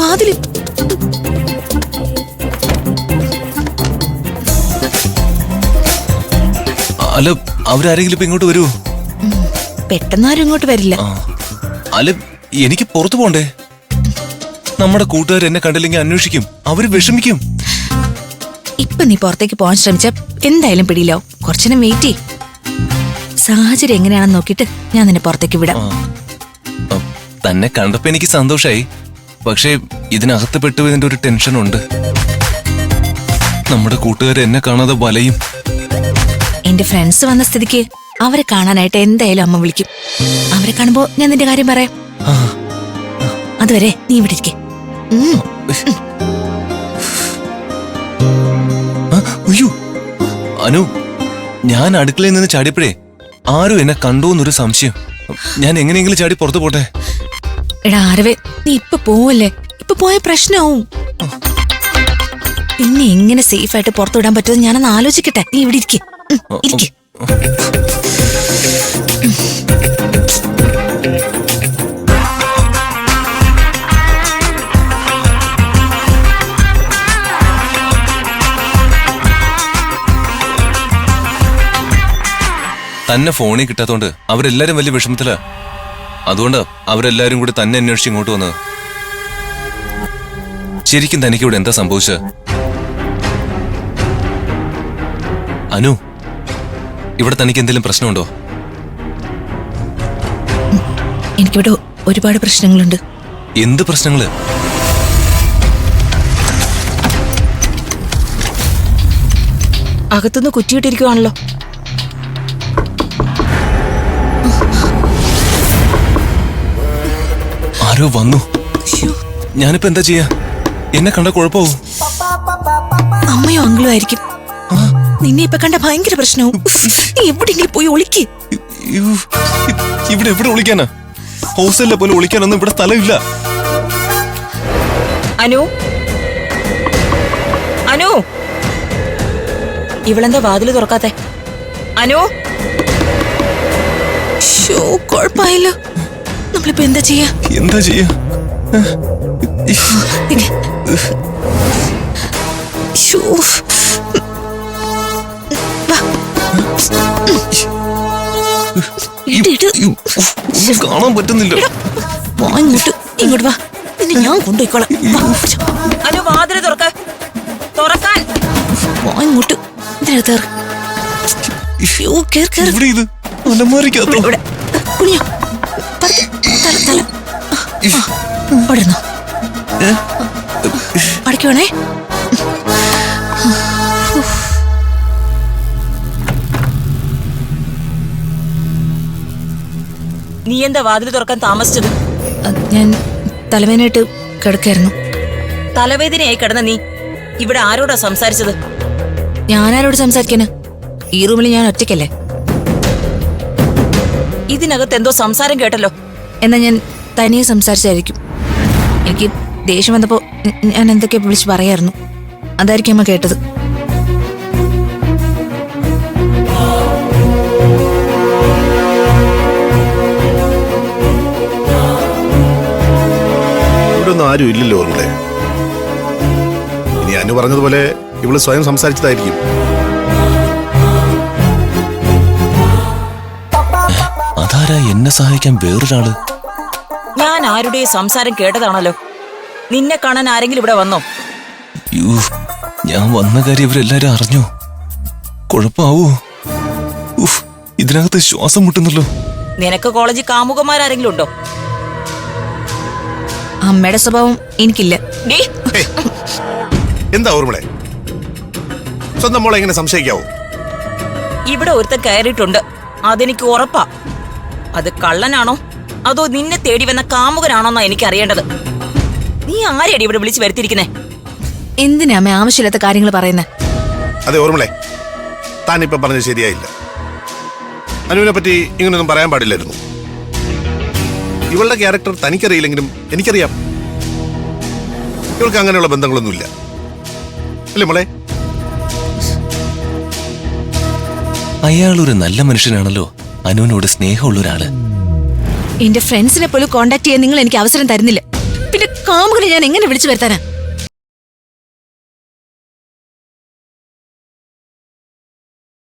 വാതില് അല്ല, അവരാരെങ്കിലും ഇപ്പൊ ഇങ്ങോട്ട് വരുമോ? പെട്ടെന്ന് ആരും ഇങ്ങോട്ട് വരില്ല. അല്ല, എനിക്ക് പുറത്തു പോണ്ടേ? നമ്മുടെ കൂട്ടുകാർ എന്നെ കണ്ടില്ലെങ്കിൽ അന്വേഷിക്കും, അവര് വിഷമിക്കും. ഇപ്പൊ നീ പുറത്തേക്ക് പോകാൻ ശ്രമിച്ച എന്തായാലും പിടിയിലാവും. കുറച്ചുനേരം വെയിറ്റ് ചെയ്. സാഹചര്യം എങ്ങനെയാണെന്ന് നോക്കിട്ട് ഞാൻ നിന്നെ പുറത്തേക്ക് വിടാം. തന്നെ കണ്ടപ്പോ എനിക്ക് സന്തോഷായി. പക്ഷേ ഇതിനകത്ത് പെട്ടുപോയതിന്റെ ഒരു ടെൻഷനുണ്ട്. നമ്മുടെ കൂട്ടുകാർ എന്നെ കാണാതെ വലയും. എന്റെ ഫ്രണ്ട്സ് വന്ന സ്ഥിതിക്ക് അവരെ കാണാനായിട്ട് എന്തായാലും അമ്മ വിളിക്കും. അവരെ കാണുമ്പോ ഞാൻ നിന്റെ കാര്യം പറയാം. അതുവരെ നീ ഇവിടെ ഇരിക്കേ. അയ്യോ അനു, ഞാൻ അടുക്കളയിൽ നിന്ന് ചാടിയപ്പോഴേ ആരും എന്നെ കണ്ടു എന്നൊരു സംശയം. ഞാൻ എങ്ങനെയെങ്കിലും ചാടി പുറത്തു പോട്ടെ. എടാ ആരവേ, നീ ഇപ്പൊ പോവല്ലേ? ഇപ്പൊ പോയ പ്രശ്നമാവും. പിന്നെ എങ്ങനെ സേഫ് ആയിട്ട് പുറത്തു വിടാൻ പറ്റുമെന്ന് ഞാനൊന്ന് ആലോചിക്കട്ടെ. നീ ഇവിടെ ഇരിക്കേ. ഇരിക്കേ. തന്നെ ഫോണിൽ കിട്ടാത്തോണ്ട് അവരെല്ലാരും വലിയ വിഷമത്തിലാ. അതുകൊണ്ട് അവരെല്ലാരും കൂടി തന്നെ അന്വേഷിച്ച് ഇങ്ങോട്ട് വന്നത്. ശരിക്കും തനിക്ക് ഇവിടെ എന്താ സംഭവിച്ചത്? അനു, ഇവിടെ തനിക്ക് എന്തെങ്കിലും പ്രശ്നമുണ്ടോ? എനിക്കിവിടെ ഒരുപാട് പ്രശ്നങ്ങളുണ്ട്. എന്ത് പ്രശ്നങ്ങള്? അകത്തുനിന്ന് കുറ്റിയിട്ടിരിക്കുവാണല്ലോ. ആരോ വന്നു. ഞാനിപ്പോ എന്താ ചെയ്യാ? എന്നെ കണ്ട കുഴപ്പമാവും. അമ്മയോ അങ്കിളോ ആയിരിക്കും. നിന്നെ ഇപ്പൊ കണ്ട ഭയങ്കര പ്രശ്നവും. നീ എവിടെയെങ്കിലും പോയി ഒളിക്ക്. ഇവിടെ എവിടെ ഒളിക്കാനാ? ഹോസ്റ്റലിലെ പോലെ ഒളിക്കാനൊന്നും ഇവിടെ സ്ഥലമില്ല. അനു, അനു, ഇവളെന്താ വാതില് തുറക്കാത്തെ? അനു, കുഴപ്പമായല്ലോ. നമ്മളിപ്പോ എന്താ ചെയ്യാ? എന്താ ചെയ്യാ? കാണാൻ പറ്റുന്നില്ല. ഇങ്ങോട്ട് വാ, നിന്നെ ഞാൻ കൊണ്ടുപോയിക്കോളാം. അനു, വാതില് തുറക്കാൻ. ഇങ്ങോട്ട് അടയ്ക്കുവാണേ. നീ എന്താ വാതിൽ തുറക്കാൻ താമസിച്ചത്? ഞാൻ തലവേദനയായിട്ട് കിടക്കായിരുന്നു. തലവേദനയായി കിടന്ന നീ ഇവിടെ ആരോടാ സംസാരിച്ചത്? ഞാനാരോട് സംസാരിക്കാന്? ഈ റൂമിൽ ഞാൻ ഒറ്റയ്ക്കല്ലേ. ഇതിനകത്ത് എന്തോ സംസാരം കേട്ടല്ലോ. എന്നാ ഞാൻ തനിയെ സംസാരിച്ചായിരിക്കും. എനിക്ക് ദേഷ്യം വന്നപ്പോ ഞാൻ എന്തൊക്കെയോ വിളിച്ച് പറയായിരുന്നു. അതായിരിക്കും അമ്മ കേട്ടത്. ആരും ഇല്ലല്ലോ ഇവിടെ. ഇനി അനു പറഞ്ഞതുപോലെ ഇവള് സ്വയം സംസാരിച്ചതായിരിക്കും. അതാരാ എന്നെ സഹായിക്കാൻ വേറൊരാള്? ഞാൻ ആരുടെയും സംസാരം കേട്ടതാണല്ലോ. നിന്നെ കാണാൻ ആരെങ്കിലും ഇവിടെ വന്നോ? ഞാൻ വന്ന കാര്യം ഇവരെല്ലാരും അറിഞ്ഞോ? കുഴപ്പാവോ? ഇതിനകത്ത് ശ്വാസം മുട്ടുന്നല്ലോ. നിനക്ക് കോളേജിൽ കാമുകന്മാരെങ്കിലും ഉണ്ടോ? അമ്മയുടെ സ്വഭാവം എനിക്കില്ല. എന്താ ഓർമ്മളെ, സ്വന്തം മോളെ എങ്ങനെ സംശയിക്കാവോ? ഇവിടെ ഒരുത്തൻ കയറിയിട്ടുണ്ട്, അതെനിക്ക് ഉറപ്പാ. അത് കള്ളനാണോ അതോ നിന്നെ തേടി വന്ന കാമുകനാണോന്നാ എനിക്ക് അറിയേണ്ടത്. നീ ആരെയാടി ഇവിടെ വിളിച്ചു വരുത്തിയിരിക്കുന്നേ? എന്തിനാ അമ്മ ആവശ്യമില്ലാത്ത കാര്യങ്ങൾ പറയുന്നേ? അതെ ഓർമ്മളെ, താനിപ്പം പറഞ്ഞത് ശരിയായില്ല. അനുവിനെ പറ്റി ഇങ്ങനൊന്നും പറയാൻ പാടില്ലായിരുന്നു. ഇവളുടെ ക്യാരക്ടർ തനിക്കറിയില്ലെങ്കിലും എനിക്കറിയാം. ഇവൾക്ക് അങ്ങനെയുള്ള ബന്ധങ്ങളൊന്നുമില്ല അല്ലേ മോളെ? അയാളൊരു നല്ല മനുഷ്യനാണല്ലോ. അനുവിനോട് സ്നേഹമുള്ള ഒരാള്. എന്റെ ഫ്രണ്ട്സിനെ പോലും കോണ്ടാക്ട് ചെയ്യാൻ നിങ്ങൾ എനിക്ക് അവസരം തരുന്നില്ല. പിന്നെ കാമുകനെ ഞാൻ എങ്ങനെ വിളിച്ചു വരുത്താനാ?